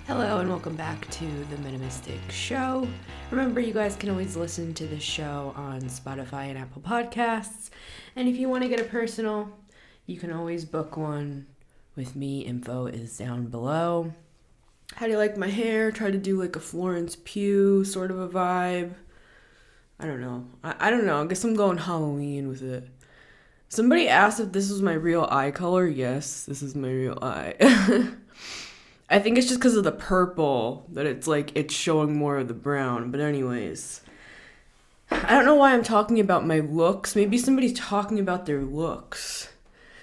Hello and welcome back to the Minimistic Show. Remember, you guys can always listen to the show on Spotify and Apple Podcasts. And if you want to get a personal, you can always book one with me. Info is down below. How do you like my hair? Try to do like a Florence Pugh sort of a vibe. I don't know. I don't know. I guess I'm going Halloween with it. Somebody asked if this was my real eye color. Yes, this is my real eye. I think it's just because of the purple that it's showing more of the brown. But anyways, I don't know why I'm talking about my looks. Maybe somebody's talking about their looks.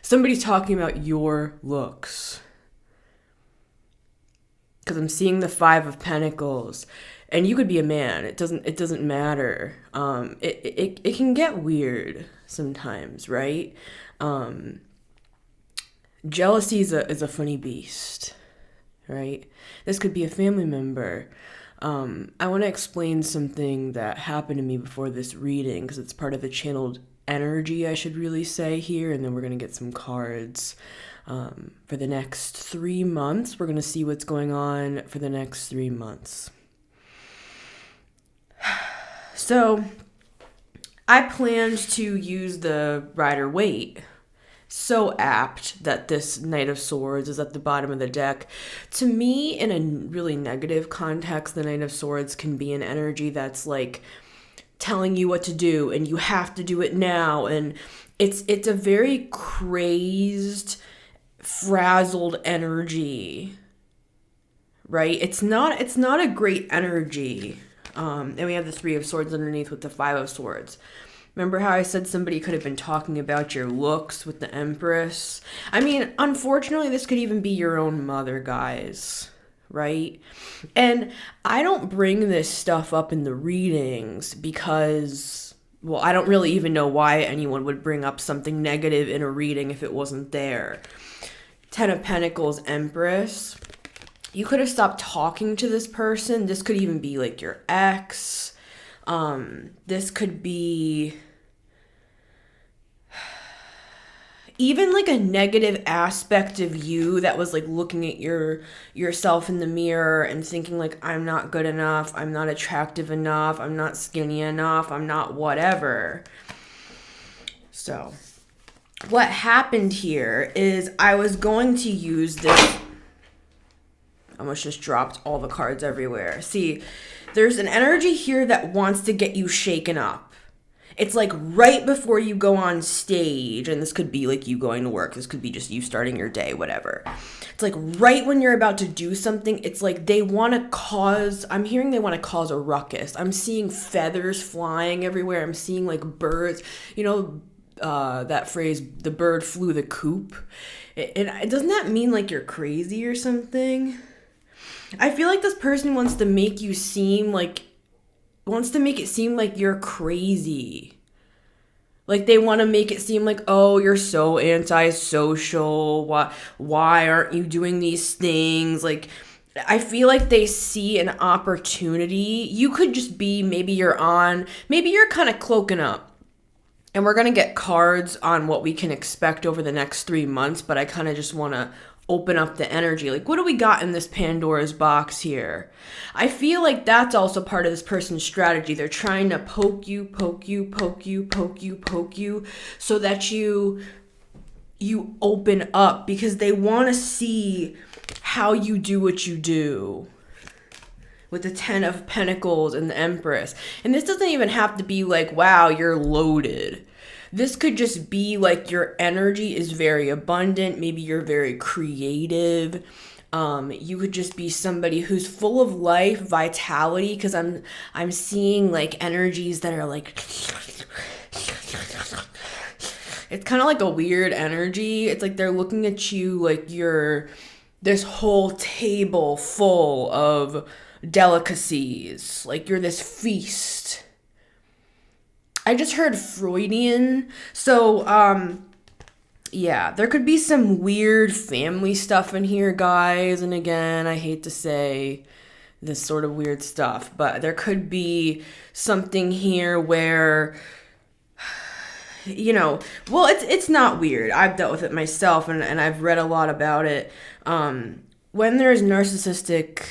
Somebody's talking about your looks. Because I'm seeing the Five of Pentacles. And you could be a man. It doesn't matter. It can get weird sometimes, right? Jealousy is a funny beast. Right? This could be a family member. I want to explain something that happened to me before this reading because it's part of the channeled energy, I should really say here, and then we're going to get some cards. For the next 3 months, we're going to see what's going on for the next 3 months. So, I planned to use the Rider-Waite. So apt that this Knight of Swords is at the bottom of the deck. To me, in a really negative context, the Knight of Swords can be an energy that's like telling you what to do and you have to do it now. And it's a very crazed, frazzled energy, right? It's not a great energy. And we have the Three of Swords underneath with the Five of Swords. Remember how I said somebody could have been talking about your looks with the Empress? I mean, unfortunately, this could even be your own mother, guys, right? And I don't bring this stuff up in the readings because, well, I don't really even know why anyone would bring up something negative in a reading if it wasn't there. Ten of Pentacles, Empress. You could have stopped talking to this person. This could even be like your ex. This could be even like a negative aspect of you that was like looking at yourself in the mirror and thinking like, I'm not good enough, I'm not attractive enough, I'm not skinny enough, I'm not whatever. So what happened here is I was going to use this. I almost just dropped all the cards everywhere. See, there's an energy here that wants to get you shaken up. It's like right before you go on stage, and this could be like you going to work, this could be just you starting your day, whatever. It's like right when you're about to do something, it's like I'm hearing they want to cause a ruckus. I'm seeing feathers flying everywhere. I'm seeing like birds, that phrase, the bird flew the coop. And doesn't that mean like you're crazy or something? I feel like this person wants to make it seem like you're crazy. Like they want to make it seem like, oh, you're so antisocial. Why aren't you doing these things? Like, I feel like they see an opportunity. You could just be, maybe you're kind of cloaking up. And we're going to get cards on what we can expect over the next 3 months, but I kind of just want to open up the energy. Like, what do we got in this Pandora's box here? I feel like that's also part of this person's strategy. They're trying to poke you, so that you open up because they want to see how you do what you do. With the Ten of Pentacles and the Empress. And this doesn't even have to be like, wow, you're loaded. This could just be like your energy is very abundant. Maybe you're very creative. You could just be somebody who's full of life, vitality, because I'm seeing like energies that are like, it's kind of like a weird energy. It's like they're looking at you like you're this whole table full of delicacies, like you're this feast. I just heard Freudian. So yeah, there could be some weird family stuff in here, guys. And again, I hate to say this sort of weird stuff, but there could be something here where, well, it's not weird. I've dealt with it myself and I've read a lot about it. when there's narcissistic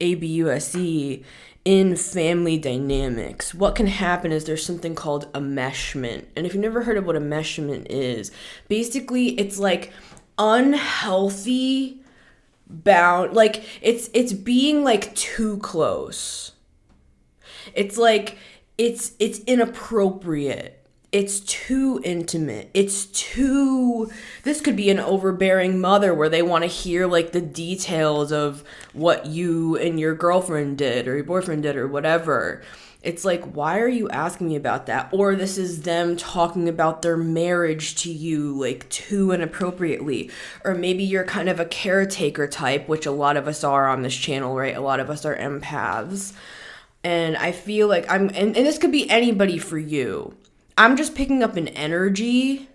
ABUSE in family dynamics, what can happen is there's something called enmeshment. And if you've never heard of what enmeshment is, basically it's like unhealthy bound, like it's being like too close. It's like it's inappropriate. It's too intimate. This could be an overbearing mother where they want to hear like the details of what you and your girlfriend did or your boyfriend did or whatever. It's like, why are you asking me about that? Or this is them talking about their marriage to you like too inappropriately. Or maybe you're kind of a caretaker type, which a lot of us are on this channel, right? A lot of us are empaths. And I feel like and this could be anybody for you. I'm just picking up an energy.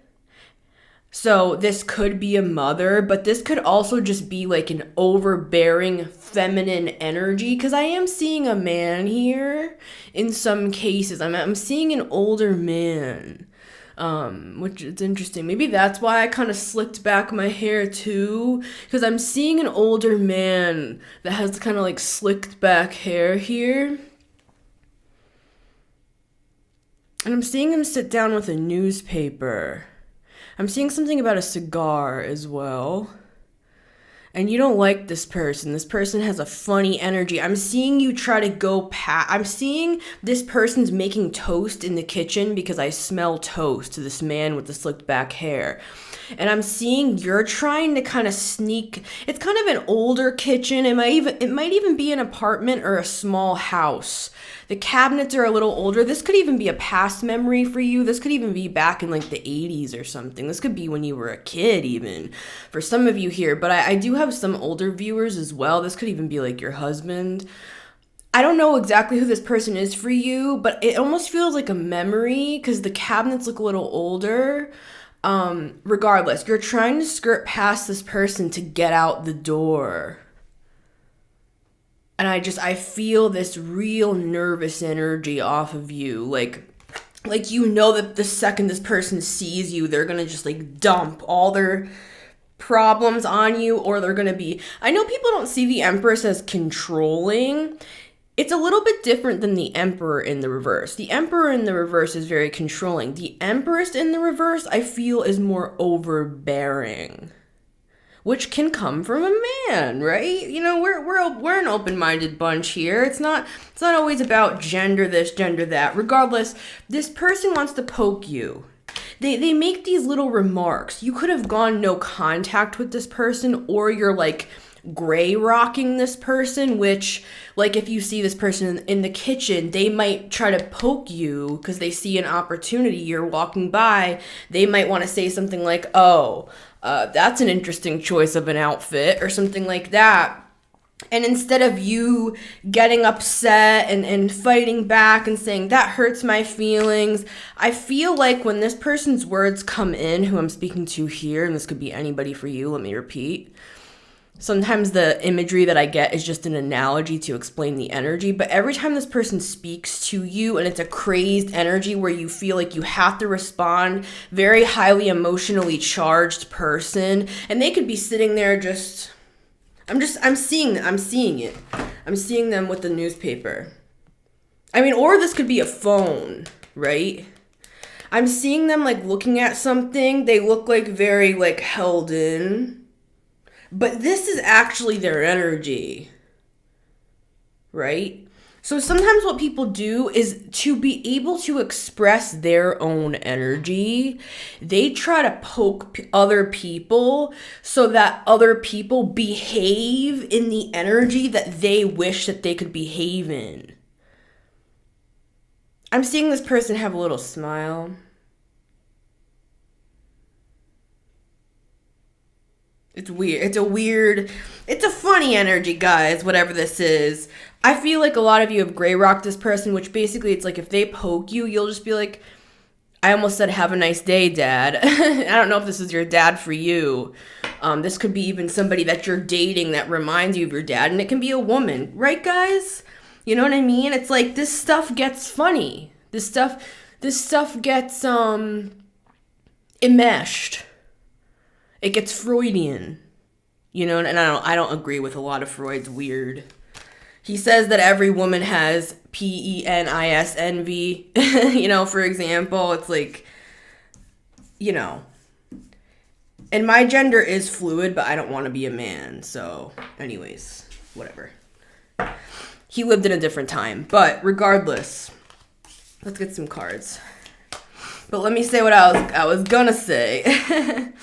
So this could be a mother, but this could also just be like an overbearing feminine energy, because I am seeing a man here in some cases. I'm seeing an older man, which is interesting. Maybe that's why I kind of slicked back my hair too, because I'm seeing an older man that has kind of like slicked back hair here. And I'm seeing him sit down with a newspaper. I'm seeing something about a cigar as well. And you don't like this person. This person has a funny energy. I'm seeing you try to go past. I'm seeing this person's making toast in the kitchen, because I smell toast to this man with the slicked back hair. And I'm seeing you're trying to kind of sneak. It's kind of an older kitchen. It might even be an apartment or a small house. The cabinets are a little older. This could even be a past memory for you. This could even be back in like the 80s or something. This could be when you were a kid even for some of you here. But I do have some older viewers as well. This could even be like your husband. I don't know exactly who this person is for you, but it almost feels like a memory because the cabinets look a little older. Regardless, you're trying to skirt past this person to get out the door. And I feel this real nervous energy off of you. Like you know that the second this person sees you, they're going to just like dump all their problems on you, or they're going to be... I know people don't see the Empress as controlling. It's a little bit different than the Emperor in the reverse. The Emperor in the reverse is very controlling. The Empress in the reverse, I feel, is more overbearing, which can come from a man, right? You know, we're an open-minded bunch here. It's not always about gender this, gender that. Regardless, this person wants to poke you. They make these little remarks. You could have gone no contact with this person, or you're like gray rocking this person, which, like, if you see this person in the kitchen, they might try to poke you because they see an opportunity. You're walking by, they might want to say something like, oh, that's an interesting choice of an outfit, or something like that. And instead of you getting upset and fighting back and saying, that hurts my feelings, I feel like when this person's words come in, who I'm speaking to here, and this could be anybody for you, let me repeat. Sometimes the imagery that I get is just an analogy to explain the energy, but every time this person speaks to you and it's a crazed energy where you feel like you have to respond, very highly emotionally charged person, and they could be sitting there just... I'm seeing it. I'm seeing them with the newspaper. I mean, or this could be a phone, right? I'm seeing them like looking at something. They look like very like held in. But this is actually their energy, right? So sometimes what people do is to be able to express their own energy, they try to poke other people so that other people behave in the energy that they wish that they could behave in. I'm seeing this person have a little smile. It's weird. It's a funny energy, guys, whatever this is. I feel like a lot of you have gray rocked this person, which basically it's like if they poke you, you'll just be like, I almost said, have a nice day, Dad. I don't know if this is your dad for you. This could be even somebody that you're dating that reminds you of your dad, and it can be a woman. Right, guys? You know what I mean? It's like this stuff gets funny. This stuff gets enmeshed. It gets Freudian. You know, and I don't agree with a lot of Freud's weird. He says that every woman has penis envy. You know, for example, it's like, you know, and my gender is fluid, but I don't want to be a man. So, anyways, whatever. He lived in a different time, but regardless, let's get some cards. But let me say what I was gonna say.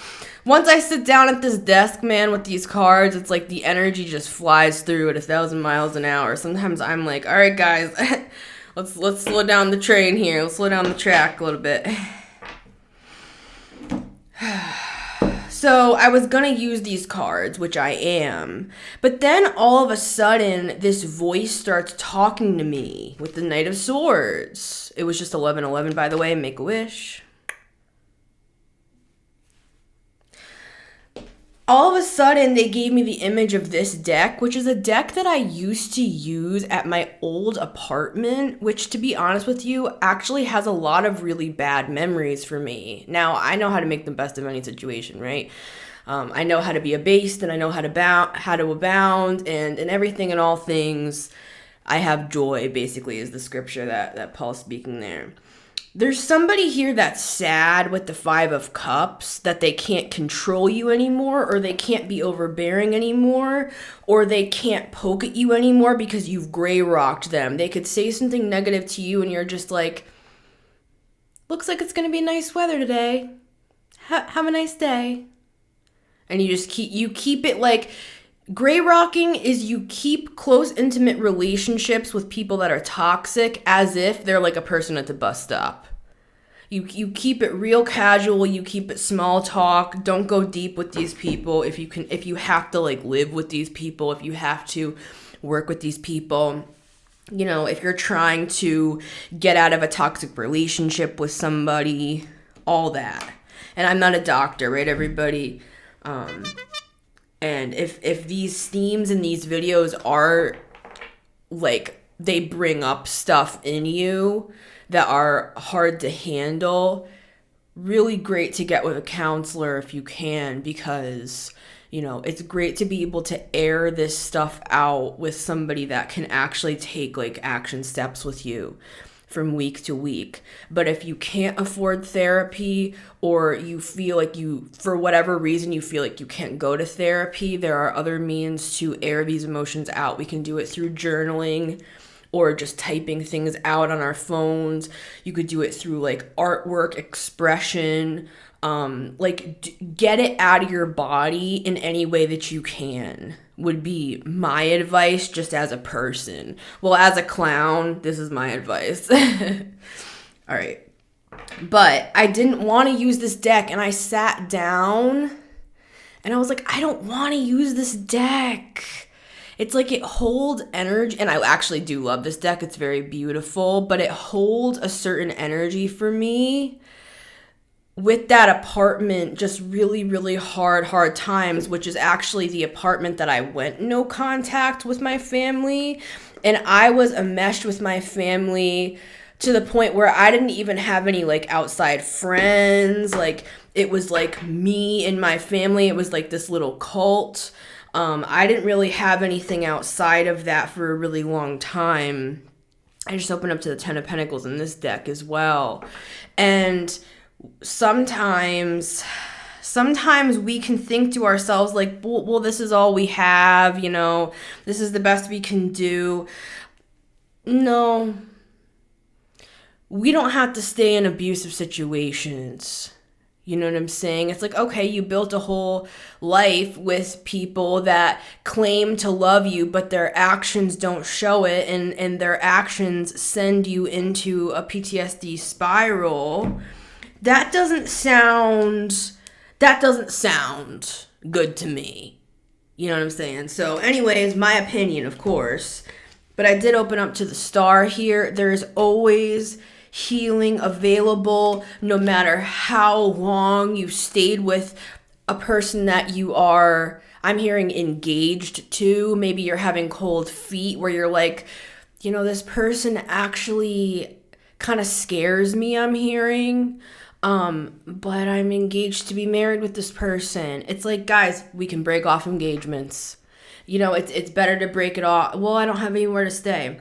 Once I sit down at this desk, man, with these cards, it's like the energy just flies through at 1,000 miles an hour. Sometimes I'm like, all right, guys, let's slow down the train here. Let's slow down the track a little bit. So I was going to use these cards, which I am. But then all of a sudden, this voice starts talking to me with the Knight of Swords. It was just 11:11, by the way. Make a wish. All of a sudden, they gave me the image of this deck, which is a deck that I used to use at my old apartment, which, to be honest with you, actually has a lot of really bad memories for me. Now, I know how to make the best of any situation, right? I know how to be abased, and I know how to abound, and in everything and all things, I have joy, basically, is the scripture that Paul's speaking there. There's somebody here that's sad with the 5 of Cups that they can't control you anymore, or they can't be overbearing anymore, or they can't poke at you anymore because you've gray rocked them. They could say something negative to you and you're just like, looks like it's going to be nice weather today. Have a nice day. And you just keep it like, gray rocking is you keep close, intimate relationships with people that are toxic as if they're like a person at the bus stop. You keep it real casual. You keep it small talk. Don't go deep with these people. If you have to like live with these people, if you have to work with these people, you know, if you're trying to get out of a toxic relationship with somebody, all that. And I'm not a doctor, right, everybody? And if these themes in these videos are, like, they bring up stuff in you that are hard to handle, really great to get with a counselor if you can, because, you know, it's great to be able to air this stuff out with somebody that can actually take, like, action steps with you from week to week. But if you can't afford therapy, or you feel like for whatever reason, you feel like you can't go to therapy, there are other means to air these emotions out. We can do it through journaling or just typing things out on our phones. You could do it through like artwork, expression, get it out of your body in any way that you can, would be my advice, just as a person. Well, as a clown, this is my advice. All right. But I didn't want to use this deck, and I sat down and I was like, I don't want to use this deck. It's like it holds energy, and I actually do love this deck. It's very beautiful, but it holds a certain energy for me with that apartment, just really, really hard times, which is actually the apartment that I went no contact with my family. And I was enmeshed with my family to the point where I didn't even have any like outside friends. Like, it was like me and my family. It was like this little cult. I didn't really have anything outside of that for a really long time. I just opened up to the 10 of Pentacles in this deck as well. And sometimes we can think to ourselves like, well, this is all we have, you know, this is the best we can do. No, we don't have to stay in abusive situations. You know what I'm saying? It's like, okay, you built a whole life with people that claim to love you, but their actions don't show it, and their actions send you into a PTSD spiral. That doesn't sound good to me. You know what I'm saying? So anyways, my opinion, of course. But I did open up to the Star here. There's always healing available, no matter how long you've stayed with a person that you are, I'm hearing, engaged to. Maybe you're having cold feet where you're like, you know, this person actually kind of scares me, I'm hearing. But I'm engaged to be married with this person. It's like, guys, we can break off engagements. It's better to break it off. Well, I don't have anywhere to stay.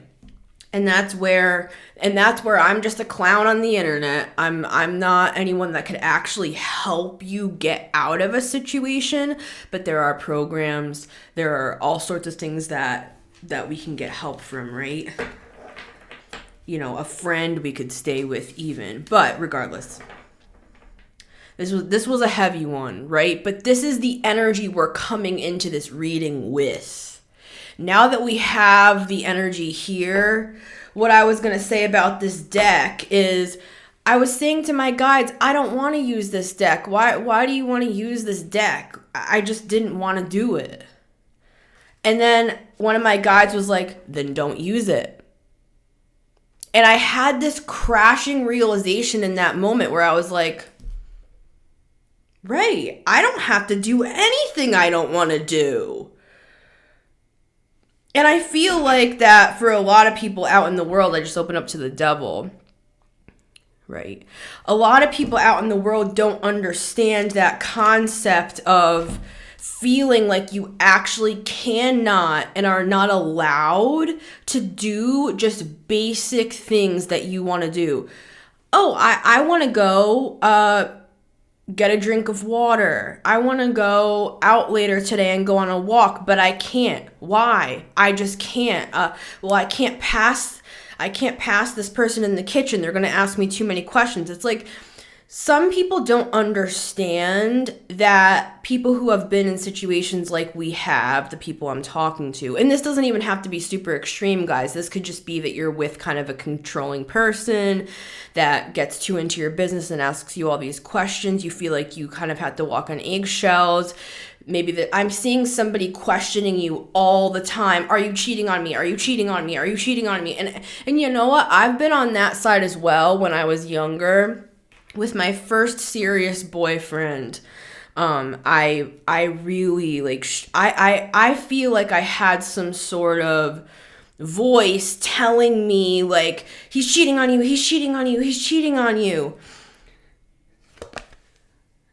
And that's where I'm just a clown on the internet. I'm not anyone that could actually help you get out of a situation, but there are programs, there are all sorts of things that we can get help from, right? A friend we could stay with even. But regardless, this was a heavy one, right? But this is the energy we're coming into this reading with. Now that we have the energy here, what I was going to say about this deck is I was saying to my guides, I don't want to use this deck. Why do you want to use this deck? I just didn't want to do it. And then one of my guides was like, then don't use it. And I had this crashing realization in that moment where I was like, right, I don't have to do anything I don't want to do. And I feel like that for a lot of people out in the world, I just open up to the devil, right? A lot of people out in the world don't understand that concept of feeling like you actually cannot and are not allowed to do just basic things that you want to do. Oh, I want to go get a drink of water. I want to go out later today and go on a walk, but I can't. Why? I just can't. Well, I can't pass this person in the kitchen. They're going to ask me too many questions. It's like some people don't understand that people who have been in situations like we have, the people I'm talking to, and this doesn't even have to be super extreme, guys. This could just be that you're with kind of a controlling person that gets too into your business and asks you all these questions. You feel like you kind of have to walk on eggshells. Maybe that I'm seeing somebody questioning you all the time. Are you cheating on me? Are you cheating on me? Are you cheating on me? And you know what? I've been on that side as well when I was younger. With my first serious boyfriend, I really I feel like I had some sort of voice telling me like, he's cheating on you, he's cheating on you, he's cheating on you.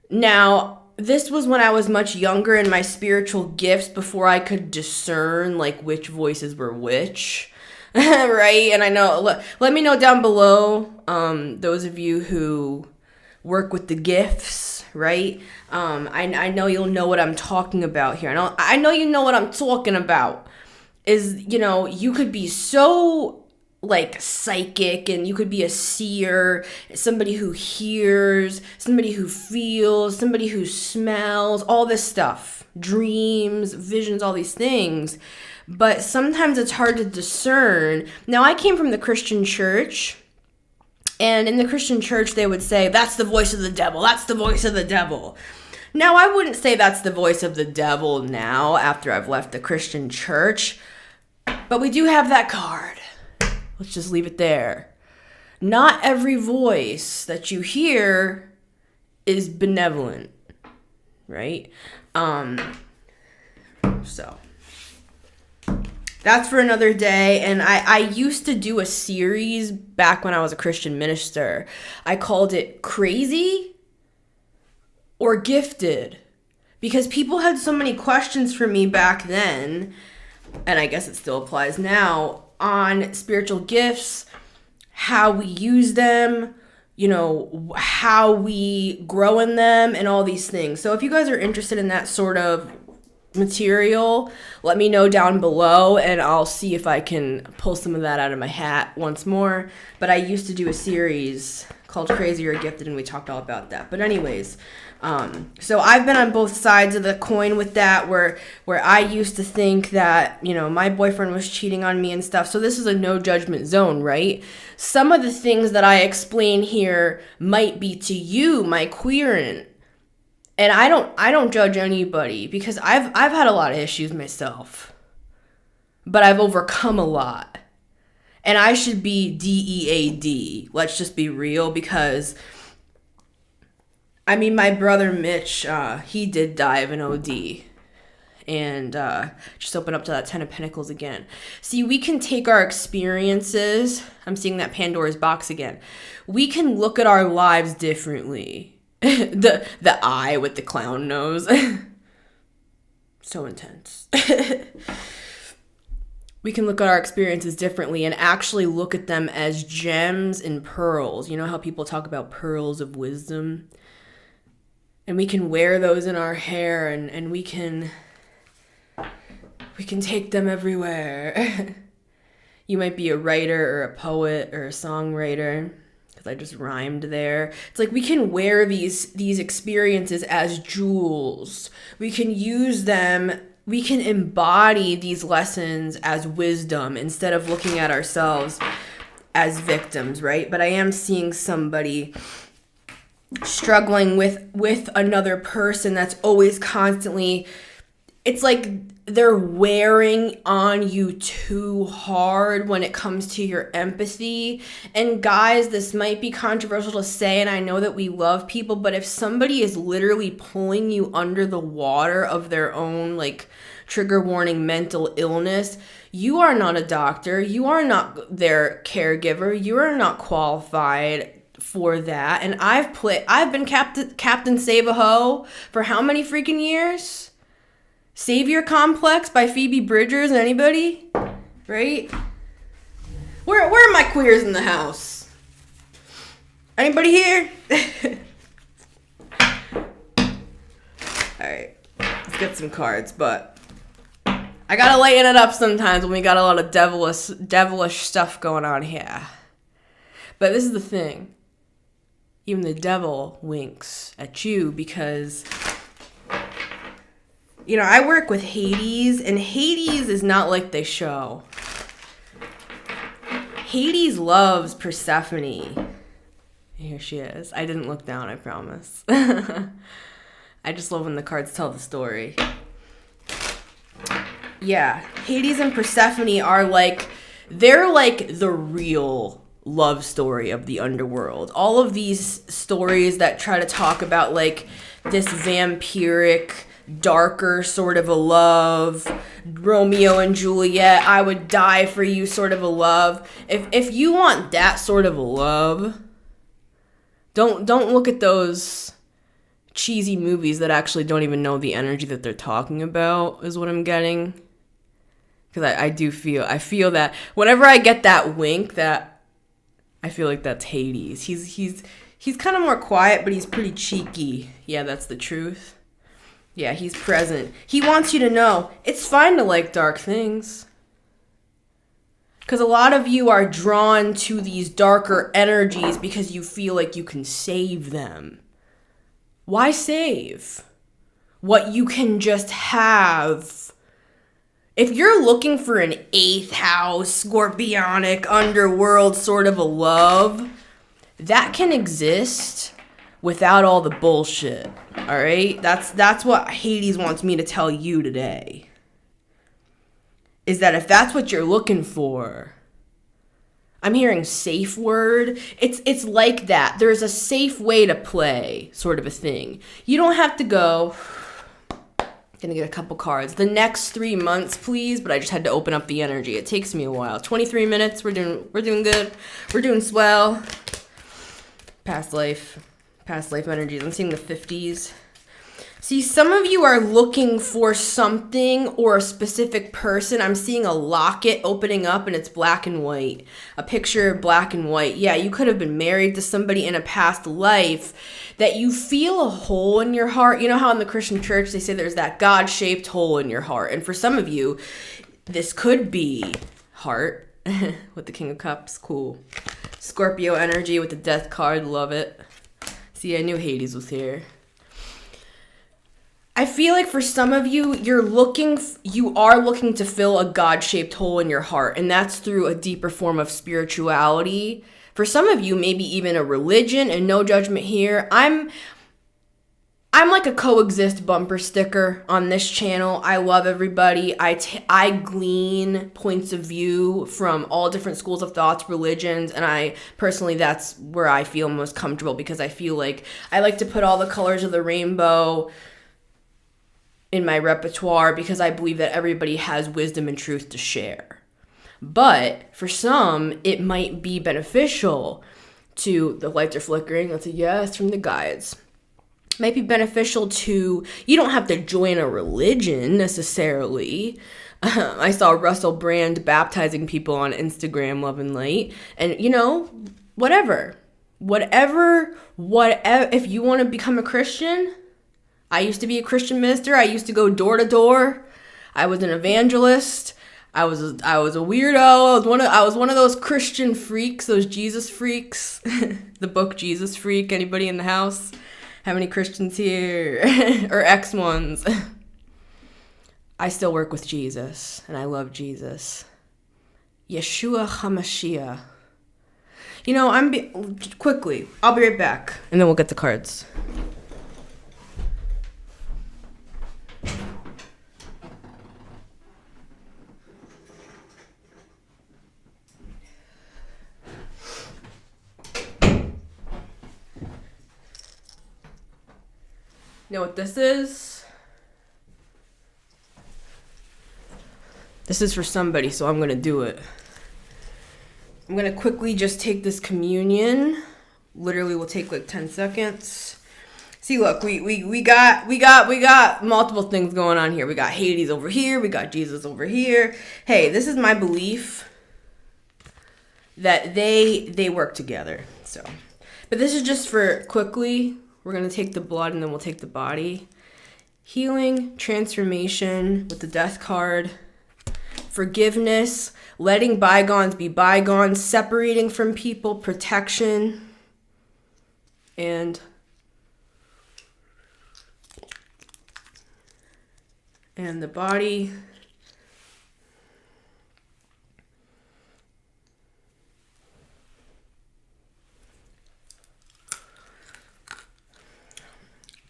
Now, this was when I was much younger in my spiritual gifts before I could discern like which voices were which. Right? And I know, let me know down below, those of you who work with the gifts, right? I know you'll know what I'm talking about here. I know you know what I'm talking about. Is, you could be so like psychic and you could be a seer, somebody who hears, somebody who feels, somebody who smells, all this stuff, dreams, visions, all these things. But sometimes it's hard to discern. Now, I came from the Christian church, and in the Christian church, they would say, that's the voice of the devil. That's the voice of the devil. Now, I wouldn't say that's the voice of the devil now after I've left the Christian church, but we do have that card. Let's just leave it there. Not every voice that you hear is benevolent, right? So that's for another day. And I used to do a series back when I was a Christian minister. I called it Crazy or Gifted, because people had so many questions for me back then, and I guess it still applies now, on spiritual gifts, how we use them, how we grow in them, and all these things. So if you guys are interested in that sort of material, let me know down below and I'll see if I can pull some of that out of my hat once more. But I used to do a series called Crazy or Gifted, and we talked all about that. But anyways, so I've been on both sides of the coin with that, where I used to think that, my boyfriend was cheating on me and stuff. So this is a no judgment zone, right? Some of the things that I explain here might be to you, my queerant. And I don't judge anybody, because I've had a lot of issues myself, but I've overcome a lot. And I should be DEAD. Let's just be real, because my brother Mitch, he did die of an OD. and just open up to that 10 of Pentacles again. See, we can take our experiences. I'm seeing that Pandora's box again. We can look at our lives differently. the eye with the clown nose. So intense. We can look at our experiences differently and actually look at them as gems and pearls. You know how people talk about pearls of wisdom? And we can wear those in our hair, and we can take them everywhere. You might be a writer or a poet or a songwriter, because I just rhymed there. It's like we can wear these experiences as jewels. We can use them. We can embody these lessons as wisdom instead of looking at ourselves as victims, right? But I am seeing somebody struggling with another person that's always constantly, it's like they're wearing on you too hard when it comes to your empathy. And guys, this might be controversial to say, and I know that we love people, but if somebody is literally pulling you under the water of their own, like, trigger warning, mental illness, you are not a doctor. You are not their caregiver. You are not qualified for that. And I've been Captain Save-A-Ho for how many freaking years? Savior Complex by Phoebe Bridgers. Anybody? Right? Where are my queers in the house? Anybody here? Alright, let's get some cards, but I gotta lighten it up sometimes when we got a lot of devilish stuff going on here. But this is the thing. Even the devil winks at you because, you know, I work with Hades, and Hades is not like they show. Hades loves Persephone. Here she is. I didn't look down, I promise. I just love when the cards tell the story. Yeah, Hades and Persephone are like, they're like the real love story of the underworld. All of these stories that try to talk about like this vampiric, darker sort of a love, Romeo and Juliet, I would die for you sort of a love. If you want that sort of a love, don't look at those cheesy movies that actually don't even know the energy that they're talking about, is what I'm getting. Because I feel that whenever I get that wink, that I feel like that's Hades. He's kind of more quiet, but he's pretty cheeky. Yeah, that's the truth. Yeah, he's present. He wants you to know it's fine to like dark things. Because a lot of you are drawn to these darker energies because you feel like you can save them. Why save what you can just have? If you're looking for an 8th house, scorpionic, underworld sort of a love, that can exist without all the bullshit. All right? That's what Hades wants me to tell you today. Is that if that's what you're looking for, I'm hearing safe word. It's like that. There's a safe way to play, sort of a thing. You don't have to go, gonna get a couple cards. The next 3 months, please, but I just had to open up the energy. It takes me a while. 23 minutes, we're doing good. We're doing swell. Past life energies. I'm seeing the 50s. See, some of you are looking for something or a specific person. I'm seeing a locket opening up and it's black and white. A picture of black and white. Yeah, you could have been married to somebody in a past life that you feel a hole in your heart. You know how in the Christian church they say there's that God-shaped hole in your heart. And for some of you, this could be heart with the King of Cups. Cool. Scorpio energy with the Death card. Love it. See, I knew Hades was here. I feel like for some of you, you are looking to fill a God-shaped hole in your heart, and that's through a deeper form of spirituality. For some of you, maybe even a religion, and no judgment here. I'm like a coexist bumper sticker on this channel. I love everybody. I glean points of view from all different schools of thoughts, religions, and I personally, that's where I feel most comfortable because I feel like I like to put all the colors of the rainbow in my repertoire because I believe that everybody has wisdom and truth to share. But for some, it might be beneficial to, the lights are flickering, that's a yes from the guides. Might be beneficial to, you don't have to join a religion necessarily. I saw Russell Brand baptizing people on Instagram, Love and Light. And, whatever. If you want to become a Christian, I used to be a Christian minister. I used to go door to door. I was an evangelist. I was a weirdo. I was one of those Christian freaks, those Jesus freaks. The book Jesus Freak. Anybody in the house? How many Christians here? Or ex ones? I still work with Jesus, and I love Jesus. Yeshua HaMashiach. Quickly, I'll be right back, and then we'll get the cards. You know what this is? This is for somebody, so I'm going to do it. I'm going to quickly just take this communion. Literally will take like 10 seconds. See, look, we got multiple things going on here. We got Hades over here. We got Jesus over here. Hey, this is my belief that they work together. So, but this is just for quickly. We're going to take the blood and then we'll take the body. Healing, transformation with the death card. Forgiveness, letting bygones be bygones, separating from people, protection, and the body.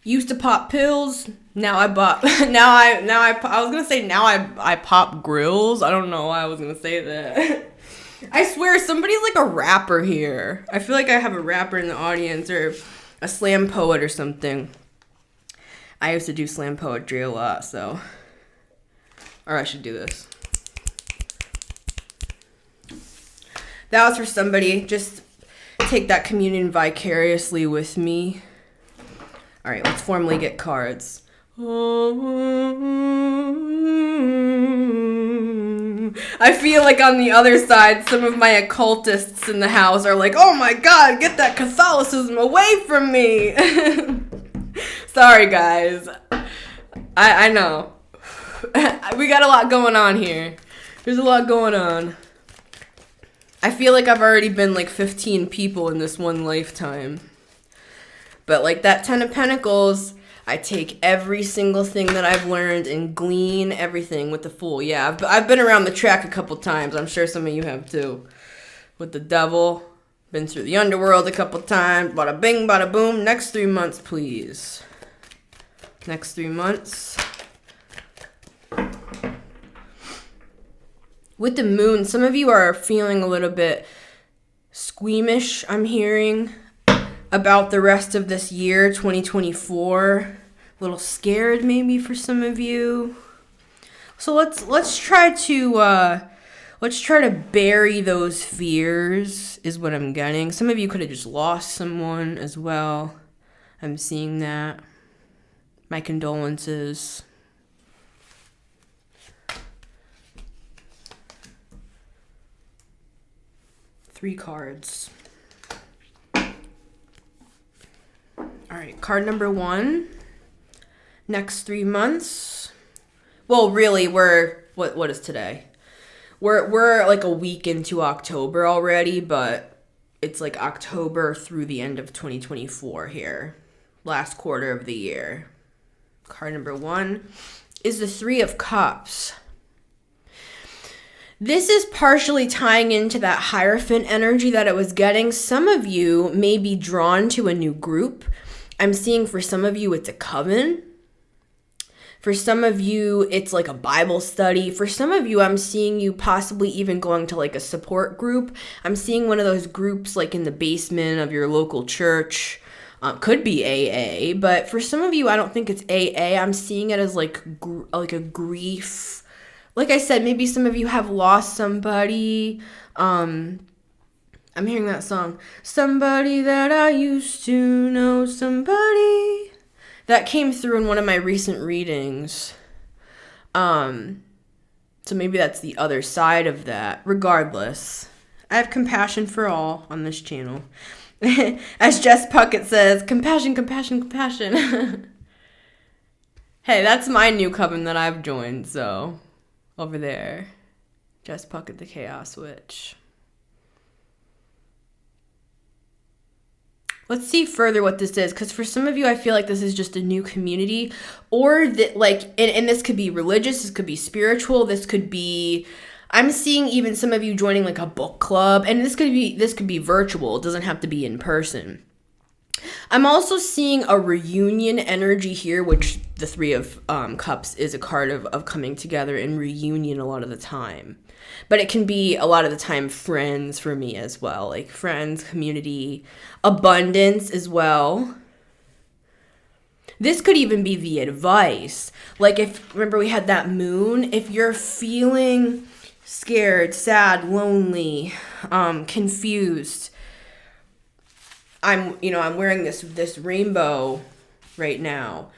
Used to pop pills. Now I pop grills. I don't know why I was gonna say that. I swear somebody's like a rapper here. I feel like I have a rapper in the audience or a slam poet or something. I used to do slam poetry a lot, so. Or I should do this. That was for somebody. Just take that communion vicariously with me. All right, let's formally get cards. I feel like on the other side, some of my occultists in the house are like, oh my God, get that Catholicism away from me. Sorry, guys. I know. We got a lot going on here. There's a lot going on. I feel like I've already been like 15 people in this one lifetime. But like that 10 of Pentacles, I take every single thing that I've learned and glean everything with the Fool. Yeah, I've been around the track a couple times. I'm sure some of you have too. With the Devil, been through the underworld a couple times. Bada bing, bada boom. Next 3 months, please. Next 3 months. With the Moon, some of you are feeling a little bit squeamish, I'm hearing, about the rest of this year, 2024. A little scared maybe for some of you. So let's try to bury those fears is what I'm getting. Some of you could have just lost someone as well. I'm seeing that. My condolences. Three cards. All right, card number 1. Next 3 months. Well, really, what is today? We're like a week into October already, but it's like October through the end of 2024 here. Last quarter of the year. Card number 1 is the 3 of Cups. This is partially tying into that Hierophant energy that I was getting. Some of you may be drawn to a new group. I'm seeing for some of you it's a coven. For some of you it's like a Bible study. For some of you I'm seeing you possibly even going to like a support group. I'm seeing one of those groups like in the basement of your local church. Could be AA, but for some of you, I don't think it's AA. I'm seeing it as like a grief. Like I said, maybe some of you have lost somebody. I'm hearing that song. Somebody that I used to know, somebody. That came through in one of my recent readings. So maybe that's the other side of that. Regardless, I have compassion for all on this channel. As Jess Puckett says, compassion, compassion, compassion. Hey, that's my new coven that I've joined, so over there. Jess Puckett, the Chaos Witch. Let's see further what this is, because for some of you, I feel like this is just a new community, or that, like, and this could be religious, this could be spiritual, this could be, I'm seeing even some of you joining like a book club, and this could be virtual. It doesn't have to be in person. I'm also seeing a reunion energy here, which the Three of Cups is a card of coming together and reunion a lot of the time. But it can be a lot of the time friends for me as well, like friends, community, abundance as well. This could even be the advice. Like remember we had that moon, if you're feeling scared, sad, lonely, confused, I'm wearing this rainbow right now.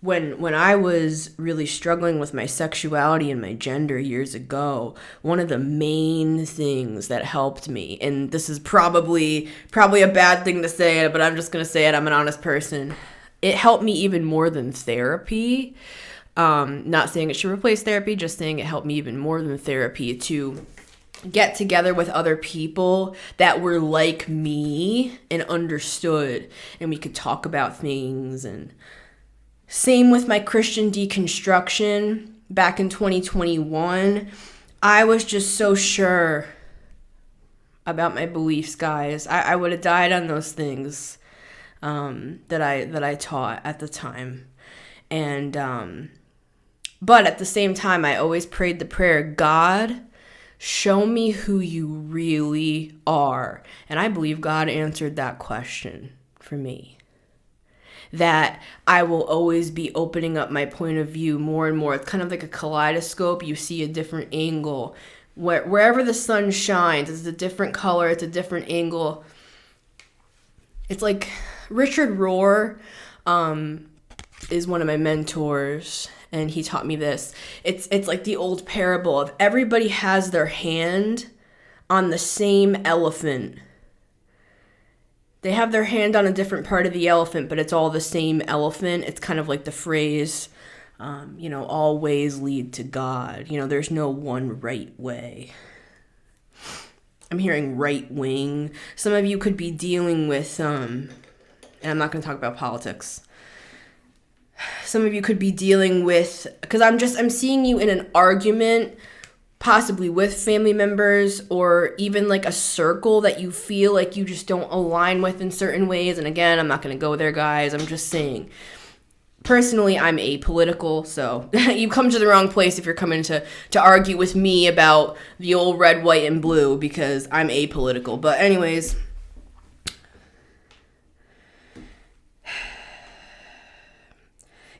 When I was really struggling with my sexuality and my gender years ago, one of the main things that helped me, and this is probably a bad thing to say, but I'm just going to say it, I'm an honest person. It helped me even more than therapy. Not saying it should replace therapy, just saying it helped me even more than therapy to get together with other people that were like me and understood, and we could talk about things. And same with my Christian deconstruction back in 2021. I was just so sure about my beliefs, guys. I would have died on those things that I taught at the time. And but at the same time, I always prayed the prayer, God, show me who you really are. And I believe God answered that question for me. That I will always be opening up my point of view more and more. It's kind of like a kaleidoscope. You see a different angle. Wherever the sun shines, it's a different color, it's a different angle. It's like Richard Rohr is one of my mentors, and he taught me this. It's like the old parable of everybody has their hand on the same elephant. They have their hand on a different part of the elephant, but it's all the same elephant. It's kind of like the phrase, all ways lead to God. There's no one right way. I'm hearing right wing. Some of you could be dealing with, and I'm not going to talk about politics. Some of you could be dealing with, because I'm seeing you in an argument, possibly with family members, or even like a circle that you feel like you just don't align with in certain ways. And again, I'm not going to go there, guys. I'm just saying, personally, I'm apolitical, so you come to the wrong place if you're coming to argue with me about the old red, white, and blue, because I'm apolitical. But anyways,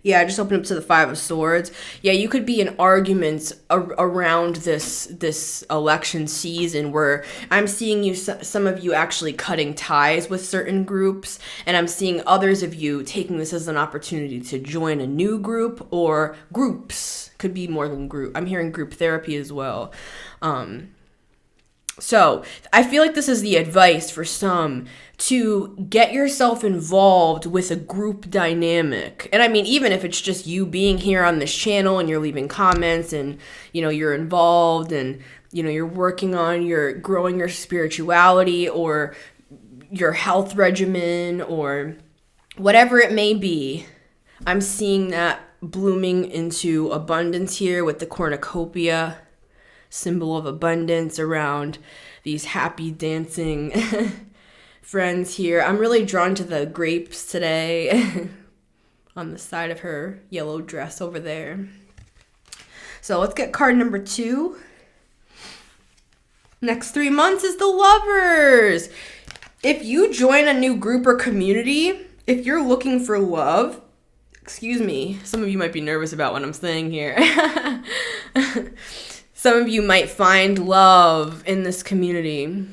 yeah, I just opened up to the Five of Swords. Yeah, you could be in arguments around this election season where I'm seeing some of you actually cutting ties with certain groups, and I'm seeing others of you taking this as an opportunity to join a new group or groups. Could be more than group. I'm hearing group therapy as well. So I feel like this is the advice for some, to get yourself involved with a group dynamic. And I mean, even if it's just you being here on this channel and you're leaving comments and, you're involved and, you're working on growing your spirituality or your health regimen or whatever it may be, I'm seeing that blooming into abundance here with the cornucopia, symbol of abundance around these happy dancing friends here. I'm really drawn to the grapes today on the side of her yellow dress over there. So let's get card number 2. Next 3 months is the Lovers. If you join a new group or community, if you're looking for love, excuse me, some of you might be nervous about what I'm saying here. Some of you might find love in this community.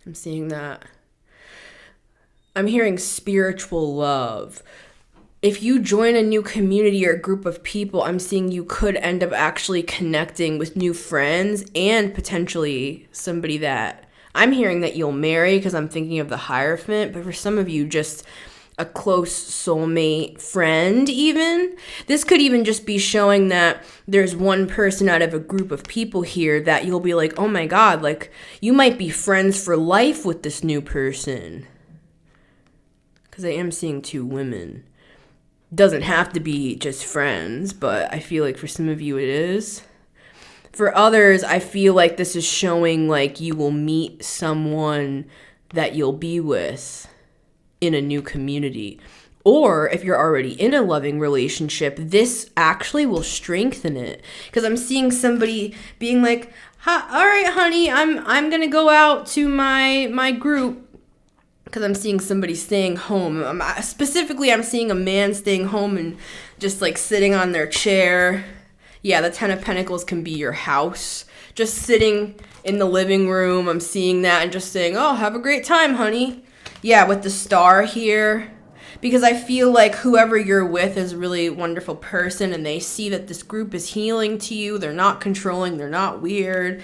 I'm seeing that. I'm hearing spiritual love. If you join a new community or a group of people, I'm seeing you could end up actually connecting with new friends and potentially somebody that I'm hearing that you'll marry, because I'm thinking of the Hierophant, but for some of you, just a close soulmate friend even. This could even just be showing that there's one person out of a group of people here that you'll be like, oh my God, like you might be friends for life with this new person. Because I am seeing two women. Doesn't have to be just friends, but I feel like for some of you it is. For others, I feel like this is showing like you will meet someone that you'll be with in a new community. Or if you're already in a loving relationship, this actually will strengthen it. Because I'm seeing somebody being like, all right, honey, I'm gonna go out to my group. Because I'm seeing somebody staying home. Specifically, I'm seeing a man staying home and just like sitting on their chair. Yeah, the 10 of Pentacles can be your house. Just sitting in the living room. I'm seeing that and just saying, oh, have a great time, honey. Yeah, with the star here. Because I feel like whoever you're with is a really wonderful person and they see that this group is healing to you. They're not controlling. They're not weird.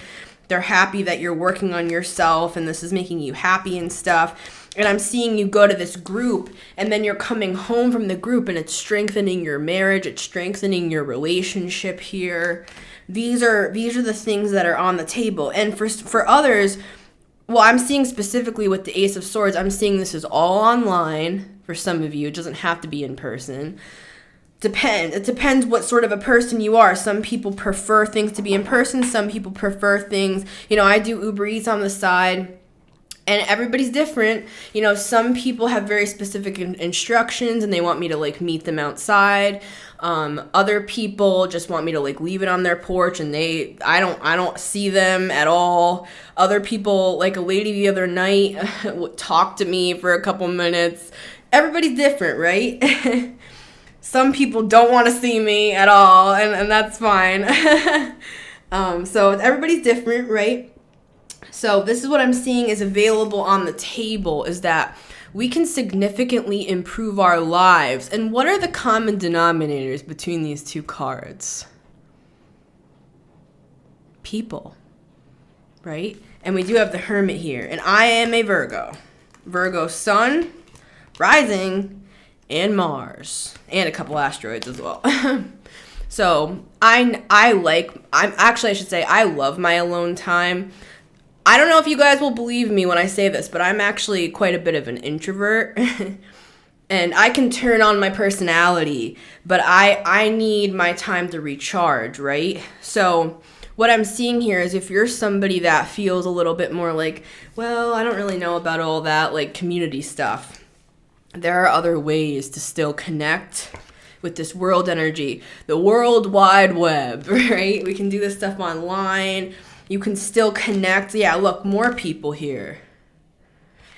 They're happy that you're working on yourself and this is making you happy and stuff. And I'm seeing you go to this group and then you're coming home from the group and it's strengthening your marriage. It's strengthening your relationship here. These are the things that are on the table. And for others, well, I'm seeing specifically with the Ace of Swords, I'm seeing this is all online for some of you. It doesn't have to be in person. It depends what sort of a person you are. Some people prefer things to be in person. Some people prefer things, I do Uber Eats on the side. And everybody's different. Some people have very specific instructions and they want me to like meet them outside. Other people just want me to like leave it on their porch and I don't see them at all. Other people, like a lady the other night, talked to me for a couple minutes. Everybody's different, right? Some people don't want to see me at all, and that's fine. So everybody's different, right? So this is what I'm seeing is available on the table, is that we can significantly improve our lives. And what are the common denominators between these two cards? People, right? And we do have the Hermit here. And I am a Virgo. Virgo Sun, Rising, and Mars. And a couple asteroids as well. So I love my alone time. I don't know if you guys will believe me when I say this, but I'm actually quite a bit of an introvert. And I can turn on my personality, but I need my time to recharge, right? So what I'm seeing here is if you're somebody that feels a little bit more like, well, I don't really know about all that, like community stuff, there are other ways to still connect with this world energy, the World Wide Web, right? We can do this stuff online. You can still connect. Yeah, look, more people here.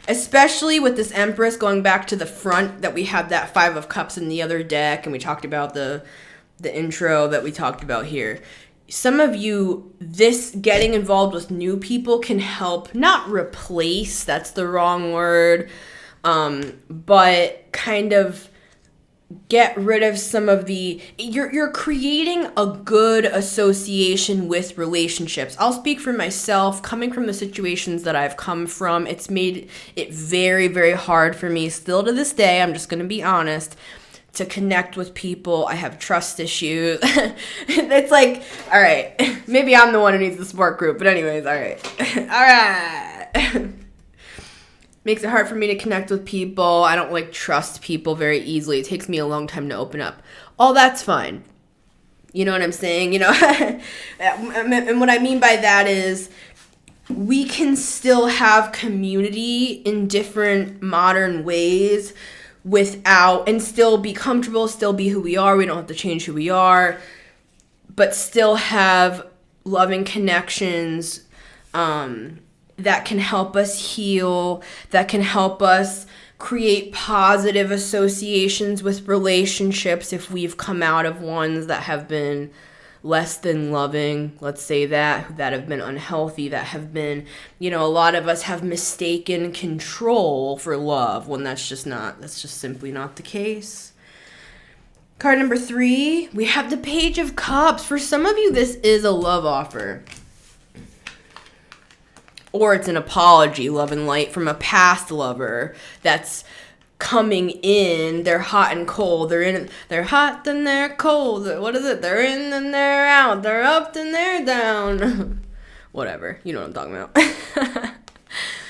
Especially with this Empress going back to the front, that we have that Five of Cups in the other deck, and we talked about the intro that we talked about here. Some of you, this getting involved with new people can help, not replace, that's the wrong word, but kind of get rid of some of you're creating a good association with relationships. I'll speak for myself. Coming from the situations that I've come from, it's made it very, very hard for me still to this day. I'm just going to be honest, to connect with people. I have trust issues. It's like, all right, maybe I'm the one who needs the support group, but anyways, all right. All right. Makes it hard for me to connect with people. I don't trust people very easily. It takes me a long time to open up. All that's fine. You know what I'm saying? And what I mean by that is we can still have community in different modern ways and still be comfortable, still be who we are. We don't have to change who we are, but still have loving connections, that can help us heal, that can help us create positive associations with relationships if we've come out of ones that have been less than loving, let's say that have been unhealthy, that have been, a lot of us have mistaken control for love when that's just simply not the case. Card number 3, we have the Page of Cups. For some of you, this is a love offer. Or it's an apology, love and light, from a past lover that's coming in. They're hot and cold. They're hot, then they're cold. What is it? They're in, then they're out. They're up, then they're down. Whatever. You know what I'm talking about.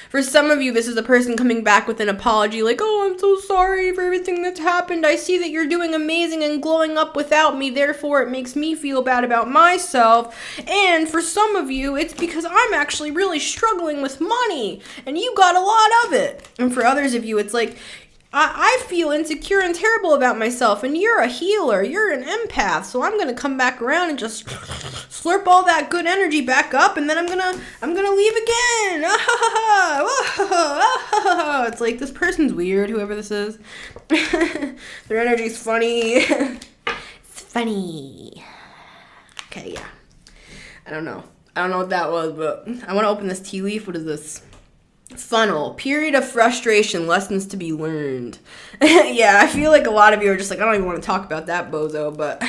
For some of you, this is a person coming back with an apology, like, oh, I'm so sorry for everything that's happened. I see that you're doing amazing and glowing up without me. Therefore, it makes me feel bad about myself. And for some of you, it's because I'm actually really struggling with money, and you got a lot of it. And for others of you, it's like, I feel insecure and terrible about myself, and you're a healer, you're an empath, so I'm gonna come back around and just slurp all that good energy back up, and then I'm gonna leave again. It's like, this person's weird, whoever this is. Their energy's funny. It's funny. Okay, yeah. I don't know what that was, but I want to open this tea leaf. What is this? Funnel, period of frustration, lessons to be learned. Yeah, I feel like a lot of you are just like, I don't even want to talk about that bozo, but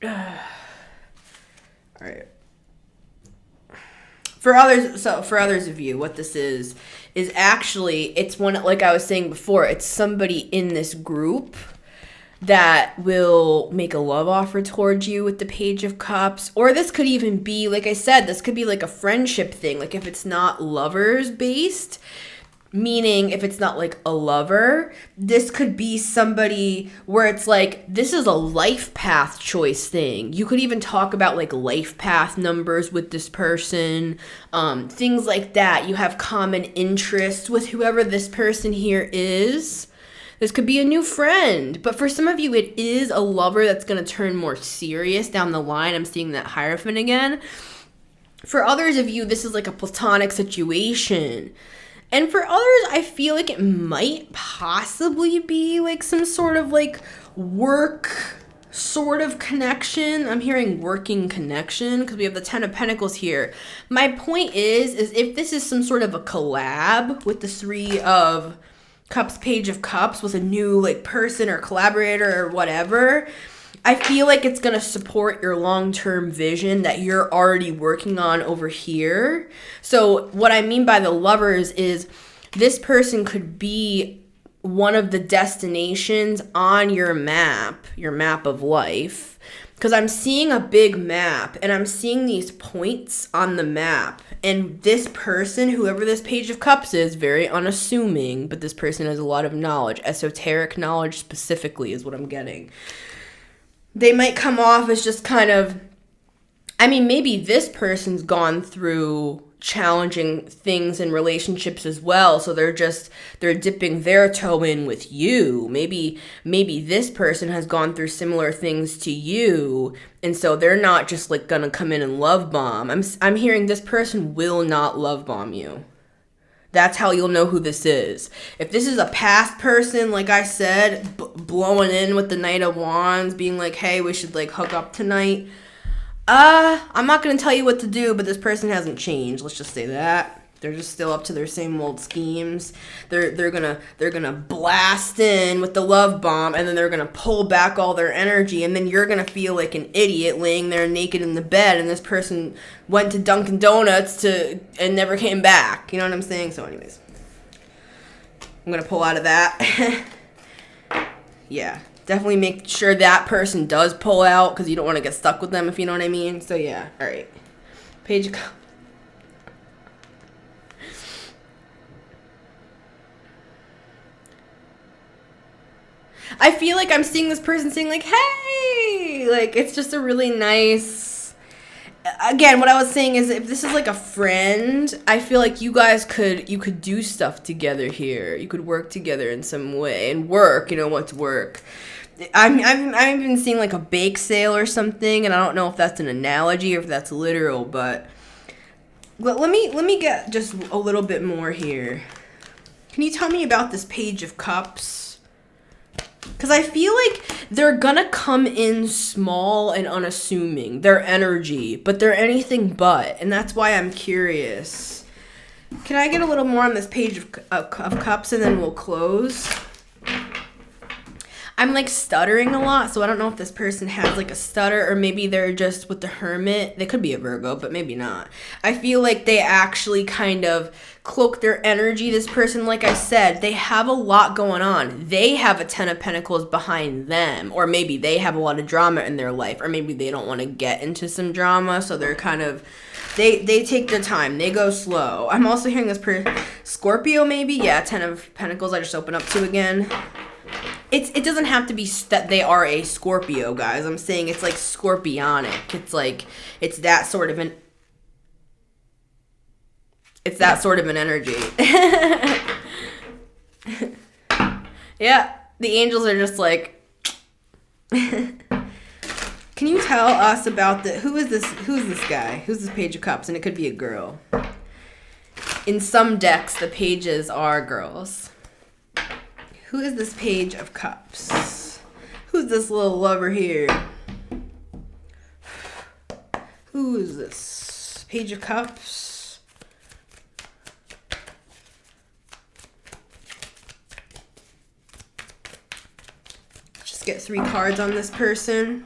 all right. For others of you, what this is actually, it's one, like I was saying before, it's somebody in this group that will make a love offer towards you with the Page of Cups. Or this could even be, like I said, this could be like a friendship thing. Like if it's not lovers based, meaning if it's not like a lover, this could be somebody where it's like, this is a life path choice thing. You could even talk about like life path numbers with this person, things like that. You have common interests with whoever this person here is. This could be a new friend, but for some of you, it is a lover that's going to turn more serious down the line. I'm seeing that Hierophant again. For others of you, this is like a platonic situation. And for others, I feel like it might possibly be like some sort of like work sort of connection. I'm hearing working connection because we have the Ten of Pentacles here. My point is if this is some sort of a collab with the Three of Cups, Page of Cups, with a new like person or collaborator or whatever, I feel like it's going to support your long-term vision that you're already working on over here. So what I mean by the lovers is this person could be one of the destinations on your map of life. Because I'm seeing a big map, and I'm seeing these points on the map. And this person, whoever this Page of Cups is, very unassuming, but this person has a lot of knowledge. Esoteric knowledge specifically is what I'm getting. They might come off as just kind of, I mean, maybe this person's gone through challenging things in relationships as well, so they're dipping their toe in with you. Maybe this person has gone through similar things to you, and so they're not just like gonna come in and love bomb. I'm hearing this person will not love bomb you. That's how you'll know who this is. If this is a past person, like I said, blowing in with the Knight of Wands, being like, hey, we should like hook up tonight. I'm not going to tell you what to do, but this person hasn't changed. Let's just say that. They're just still up to their same old schemes. They're gonna blast in with the love bomb, and then they're gonna pull back all their energy, and then you're gonna feel like an idiot laying there naked in the bed, and this person went to Dunkin' Donuts and never came back. You know what I'm saying? So anyways, I'm gonna pull out of that. Yeah, definitely make sure that person does pull out, because you don't want to get stuck with them, if you know what I mean. So yeah, all right. Page of Cups. I feel like I'm seeing this person saying like, hey, like it's just a really nice, again, what I was saying is if this is like a friend, I feel like you guys could do stuff together here. You could work together in some way, and work, what's work. I'm even seeing like a bake sale or something, and I don't know if that's an analogy or if that's literal, but let me get just a little bit more here. Can you tell me about this Page of Cups? Because I feel like they're gonna come in small and unassuming. Their energy, but they're anything but, and that's why I'm curious. Can I get a little more on this Page of Cups, and then we'll close? I'm like stuttering a lot, so I don't know if this person has like a stutter, or maybe they're just with the Hermit. They could be a Virgo, but maybe not. I feel like they actually kind of cloak their energy. This person, like I said, they have a lot going on. They have a Ten of Pentacles behind them, or maybe they have a lot of drama in their life, or maybe they don't want to get into some drama, so they're kind of, they take their time. They go slow. I'm also hearing this Scorpio, maybe. Yeah, Ten of Pentacles. I just opened up to again. It doesn't have to be that they are a Scorpio, guys. I'm saying it's like scorpionic. It's like, it's that sort of an energy. Yeah, the angels are just like, can you tell us about who's this guy? Who's this Page of Cups? And it could be a girl. In some decks, the pages are girls. Who is this Page of Cups? Who's this little lover here? Who is this? Page of Cups. Just get 3 cards on this person.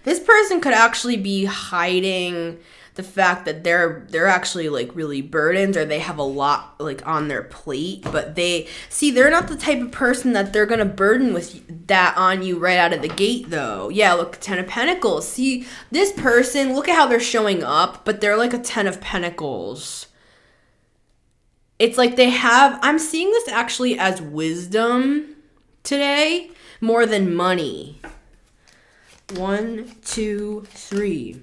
This person could actually be hiding the fact that they're actually like really burdened, or they have a lot like on their plate, but they're not the type of person that they're gonna burden with that on you right out of the gate though. Yeah, look, Ten of Pentacles. See, this person, look at how they're showing up, but they're like a Ten of Pentacles. It's like I'm seeing this actually as wisdom today more than money. 1, 2, 3.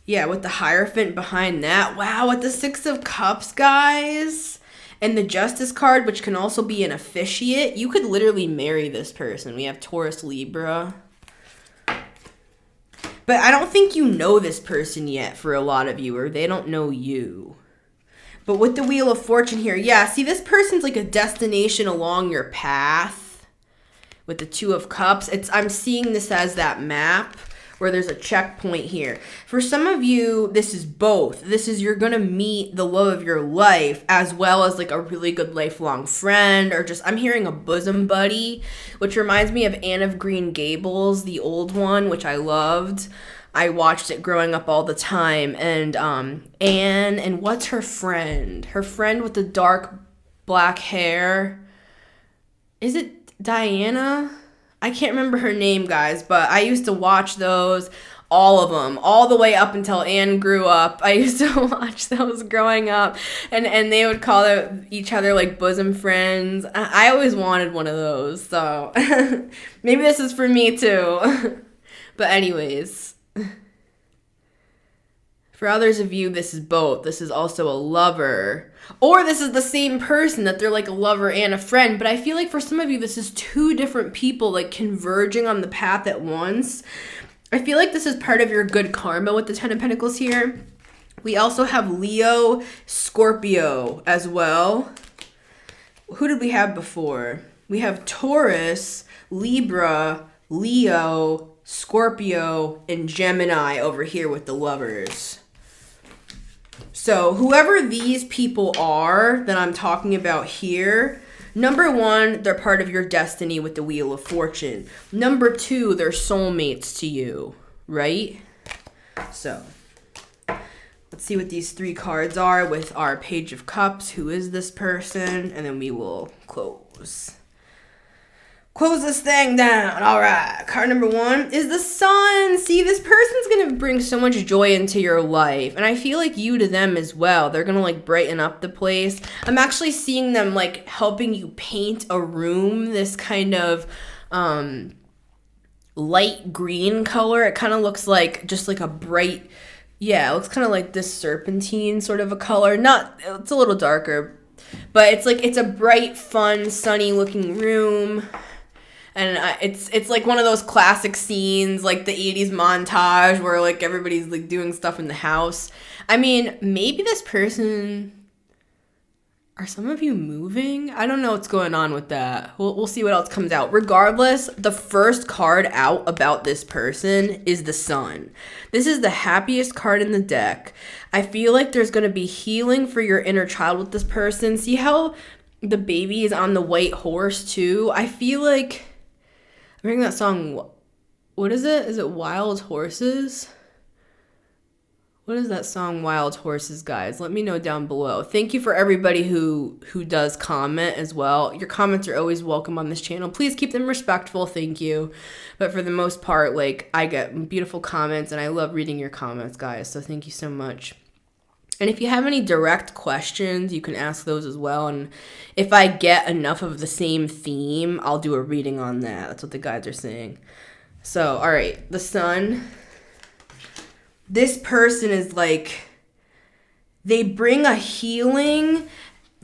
Yeah, with the Hierophant behind that. Wow, with the 6 of Cups, guys. And the Justice card, which can also be an officiate. You could literally marry this person. We have Taurus, Libra. But I don't think you know this person yet for a lot of you, or they don't know you. But with the Wheel of Fortune here, yeah, see, this person's like a destination along your path. With the 2 of Cups, I'm seeing this as that map where there's a checkpoint here. For some of you, this is both. This is, you're gonna meet the love of your life, as well as like a really good lifelong friend, or just, I'm hearing a bosom buddy, which reminds me of Anne of Green Gables, the old one, which I loved. I watched it growing up all the time. And Anne, and what's her friend? Her friend with the dark black hair. Is it Diana? I can't remember her name, guys, but I used to watch those, all of them, all the way up until Anne grew up. I used to watch those growing up, and they would call each other like bosom friends. I always wanted one of those, so maybe this is for me too. But anyways, for others of you, this is both. This is also a lover. Or this is the same person, that they're like a lover and a friend. But I feel like for some of you, this is 2 different people like converging on the path at once. I feel like this is part of your good karma with the Ten of Pentacles here. We also have Leo, Scorpio as well. Who did we have before? We have Taurus, Libra, Leo, Scorpio, and Gemini over here with the lovers. So whoever these people are that I'm talking about here, number 1, they're part of your destiny with the Wheel of Fortune. Number 2, they're soulmates to you, right? So let's see what these 3 cards are with our Page of Cups. Who is this person? And then we will close this thing down. All right. Card number 1 is the Sun. See, this person's going to bring so much joy into your life. And I feel like you to them as well. They're going to like brighten up the place. I'm actually seeing them like helping you paint a room, this kind of light green color. It kind of looks like just like a bright, yeah, it looks kind of like this serpentine sort of a color. It's a little darker, but it's like, it's a bright, fun, sunny looking room. And it's like one of those classic scenes, like the 80s montage where like everybody's like doing stuff in the house. I mean, maybe this person... Are some of you moving? I don't know what's going on with that. We'll see what else comes out. Regardless, the first card out about this person is the Sun. This is the happiest card in the deck. I feel like there's going to be healing for your inner child with this person. See how the baby is on the white horse too? I feel like... I'm hearing that song... What is it? Is it Wild Horses? What is that song, Wild Horses, guys? Let me know down below. Thank you for everybody who does comment as well. Your comments are always welcome on this channel. Please keep them respectful. Thank you. But for the most part, like, I get beautiful comments, and I love reading your comments, guys. So thank you so much. And if you have any direct questions, you can ask those as well. And if I get enough of the same theme, I'll do a reading on that. That's what the guides are saying. So, all right. The Sun... This person is like, they bring a healing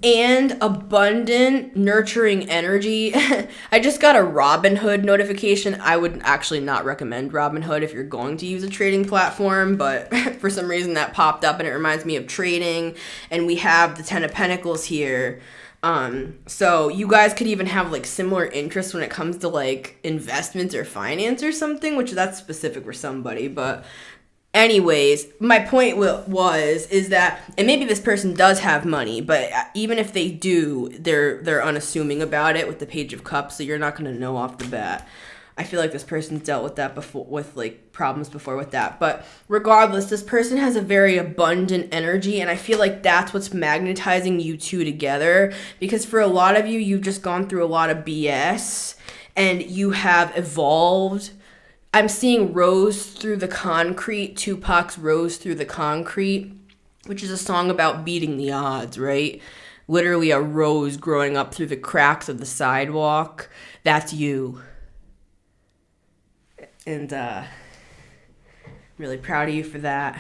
and abundant, nurturing energy. I just got a Robinhood notification. I would actually not recommend Robinhood if you're going to use a trading platform, but for some reason that popped up and it reminds me of trading. And we have the Ten of Pentacles here. So you guys could even have like similar interests when it comes to like investments or finance or something, which that's specific for somebody, but... Anyways, my point is that, and maybe this person does have money, but even if they do, they're unassuming about it with the Page of Cups, so you're not going to know off the bat. I feel like this person's dealt with that before, with like problems before with that. But regardless, this person has a very abundant energy, and I feel like that's what's magnetizing you two together, because for a lot of you, you've just gone through a lot of BS, and you have evolved. I'm seeing Rose Through the Concrete, Tupac's Rose Through the Concrete, which is a song about beating the odds, right? Literally a rose growing up through the cracks of the sidewalk. That's you. And really proud of you for that.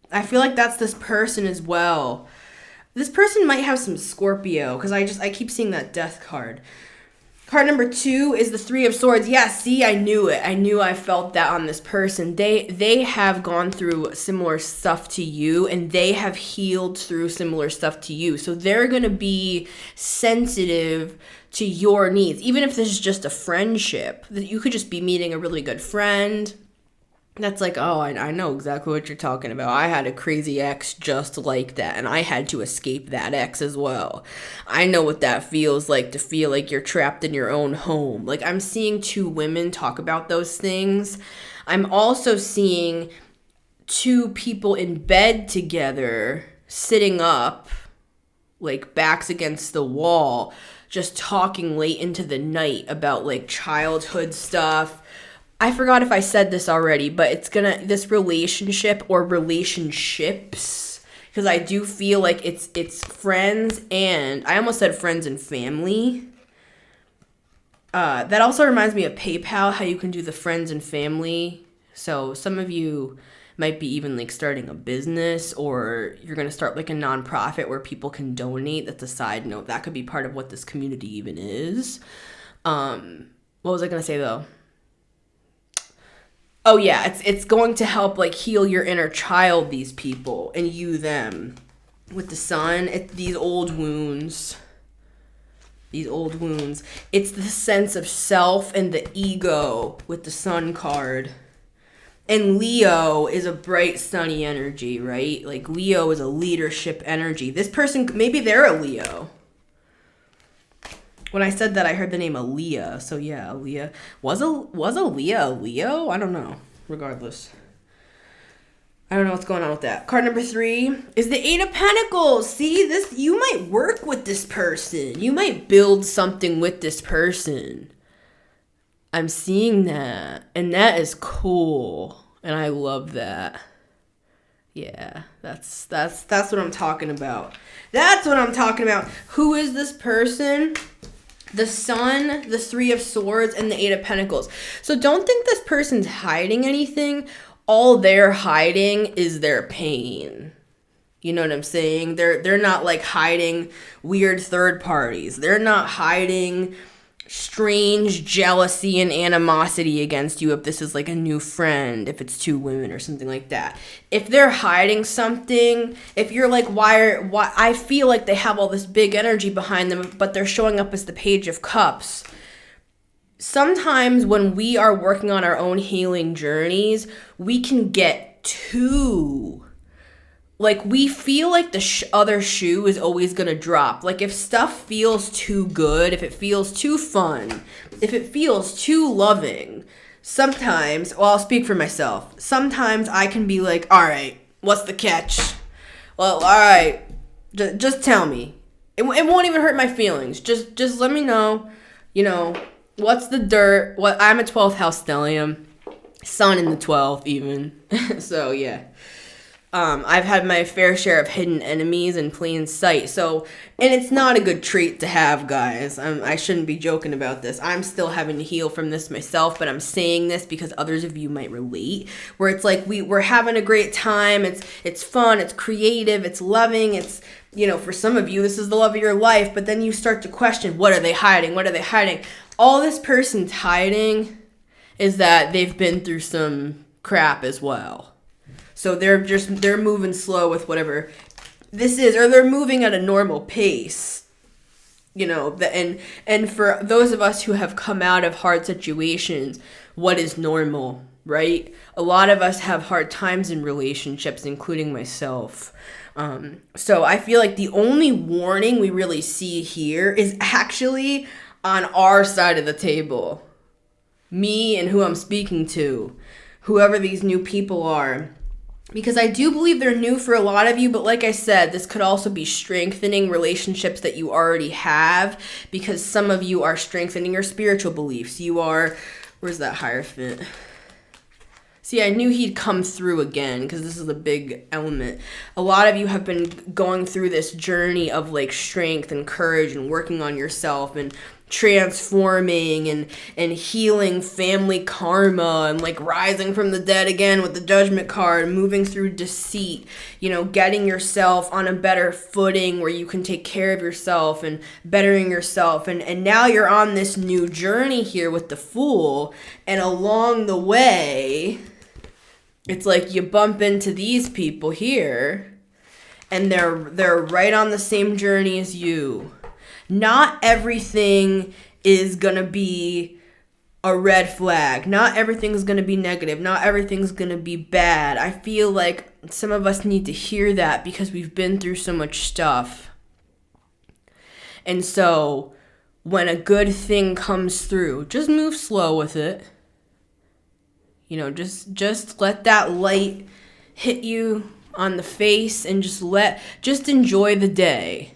I feel like that's this person as well. This person might have some Scorpio, because I keep seeing that Death card. Card number 2 is the Three of Swords. Yeah, see, I knew it. I knew I felt that on this person. They have gone through similar stuff to you, and they have healed through similar stuff to you. So they're going to be sensitive to your needs, even if this is just a friendship. You could just be meeting a really good friend. That's like, oh, I know exactly what you're talking about. I had a crazy ex just like that, and I had to escape that ex as well. I know what that feels like, to feel like you're trapped in your own home. Like, I'm seeing 2 women talk about those things. I'm also seeing 2 people in bed together, sitting up, like backs against the wall, just talking late into the night about like childhood stuff. I forgot if I said this already, but this relationship or relationships, because I do feel like it's friends, and I almost said friends and family. That also reminds me of PayPal, how you can do the friends and family. So some of you might be even like starting a business, or you're going to start like a nonprofit where people can donate. That's a side note. That could be part of what this community even is. What was I going to say though? Oh yeah, it's going to help like heal your inner child, these people, and you them. With the Sun, these old wounds. It's the sense of self and the ego with the Sun card. And Leo is a bright, sunny energy, right? Like Leo is a leadership energy. This person, maybe they're a Leo. When I said that, I heard the name Aaliyah. So yeah, Aaliyah. Was Aaliyah a Leo? I don't know. Regardless. I don't know what's going on with that. Card number 3 is the 8 of Pentacles. See, you might work with this person. You might build something with this person. I'm seeing that. And that is cool. And I love that. Yeah, that's what I'm talking about. That's what I'm talking about. Who is this person? The Sun, the Three of Swords, and the 8 of Pentacles. So don't think this person's hiding anything. All they're hiding is their pain. You know what I'm saying? They're not like hiding weird third parties. They're not hiding strange jealousy and animosity against you if this is like a new friend, if it's two women or something like that. If they're hiding something, if you're like, why I feel like they have all this big energy behind them, but they're showing up as the Page of Cups. Sometimes when we are working on our own healing journeys, we can get too, like, we feel like the other shoe is always going to drop. Like, if stuff feels too good, if it feels too fun, if it feels too loving, sometimes, well, I'll speak for myself. Sometimes I can be like, all right, what's the catch? Well, all right, just tell me. It won't even hurt my feelings. Just let me know, what's the dirt? I'm a 12th house stellium. Sun in the 12th even. So, yeah. I've had my fair share of hidden enemies in plain sight. So, and it's not a good trait to have, guys. I shouldn't be joking about this. I'm still having to heal from this myself, but I'm saying this because others of you might relate. Where it's like we're having a great time. It's fun. It's creative. It's loving. It's, for some of you, this is the love of your life. But then you start to question, what are they hiding? What are they hiding? All this person's hiding is that they've been through some crap as well. So they're moving slow with whatever this is, or they're moving at a normal pace, and for those of us who have come out of hard situations, what is normal, right? A lot of us have hard times in relationships, including myself. So I feel like the only warning we really see here is actually on our side of the table. Me and who I'm speaking to, whoever these new people are. Because I do believe they're new for a lot of you, but like I said, this could also be strengthening relationships that you already have, because some of you are strengthening your spiritual beliefs. You are, where's that Hierophant? See, I knew he'd come through again, because this is a big element. A lot of you have been going through this journey of like strength and courage and working on yourself and transforming and healing family karma and like rising from the dead again with the Judgment card, moving through deceit, getting yourself on a better footing where you can take care of yourself and bettering yourself. And now you're on this new journey here with the Fool, and along the way, it's like you bump into these people here and they're right on the same journey as you. Not everything is going to be a red flag. Not everything's going to be negative. Not everything's going to be bad. I feel like some of us need to hear that because we've been through so much stuff. And so when a good thing comes through, just move slow with it. Just let that light hit you on the face and just enjoy the day.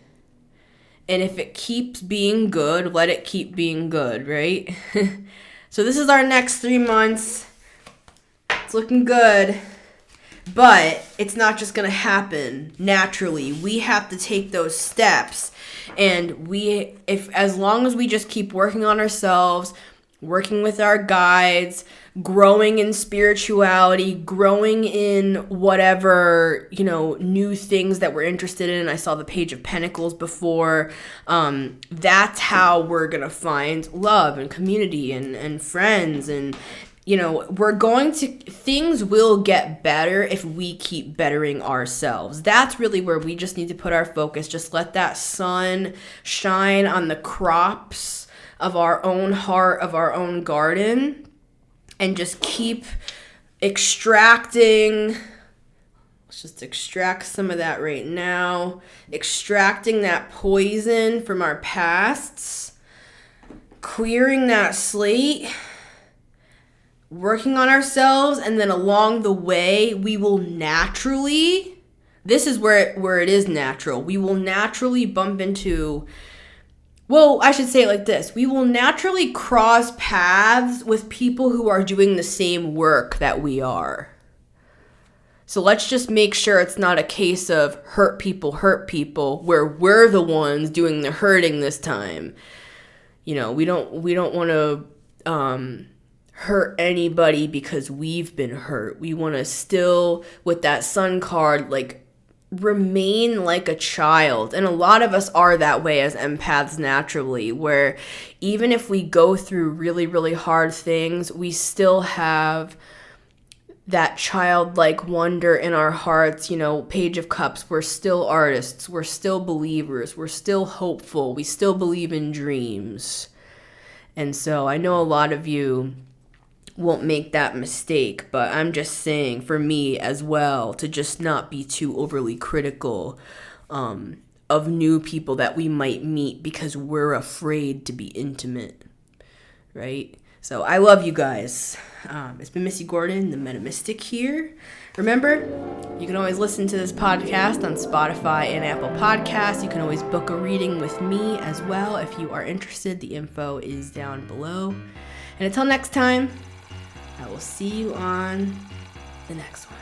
And if it keeps being good, let it keep being good, right? So this is our next 3 months. It's looking good. But it's not just going to happen naturally. We have to take those steps. And as long as we just keep working on ourselves, working with our guides, growing in spirituality, growing in whatever, new things that we're interested in. I saw the Page of Pentacles before. That's how we're going to find love and community and friends. And, things will get better if we keep bettering ourselves. That's really where we just need to put our focus. Just let that sun shine on the crops of our own heart, of our own garden. And just keep extracting. Let's just extract some of that right now. Extracting that poison from our pasts. Clearing that slate. Working on ourselves. And then along the way, we will naturally, this is where it is natural. We will naturally bump into, well, I should say it like this. We will naturally cross paths with people who are doing the same work that we are. So let's just make sure it's not a case of hurt people, where we're the ones doing the hurting this time. We don't want to hurt anybody because we've been hurt. We want to still, with that Sun card, like remain like a child. And a lot of us are that way as empaths naturally, where even if we go through really, really hard things, we still have that childlike wonder in our hearts. Page of Cups, we're still artists, we're still believers, we're still hopeful, we still believe in dreams. And so I know a lot of you won't make that mistake, but I'm just saying for me as well to just not be too overly critical of new people that we might meet because we're afraid to be intimate, right? So I love you guys. It's been Missy Gordon, the Meta Mystic here. Remember, you can always listen to this podcast on Spotify and Apple Podcasts. You can always book a reading with me as well if you are interested. The info is down below. And until next time, I will see you on the next one.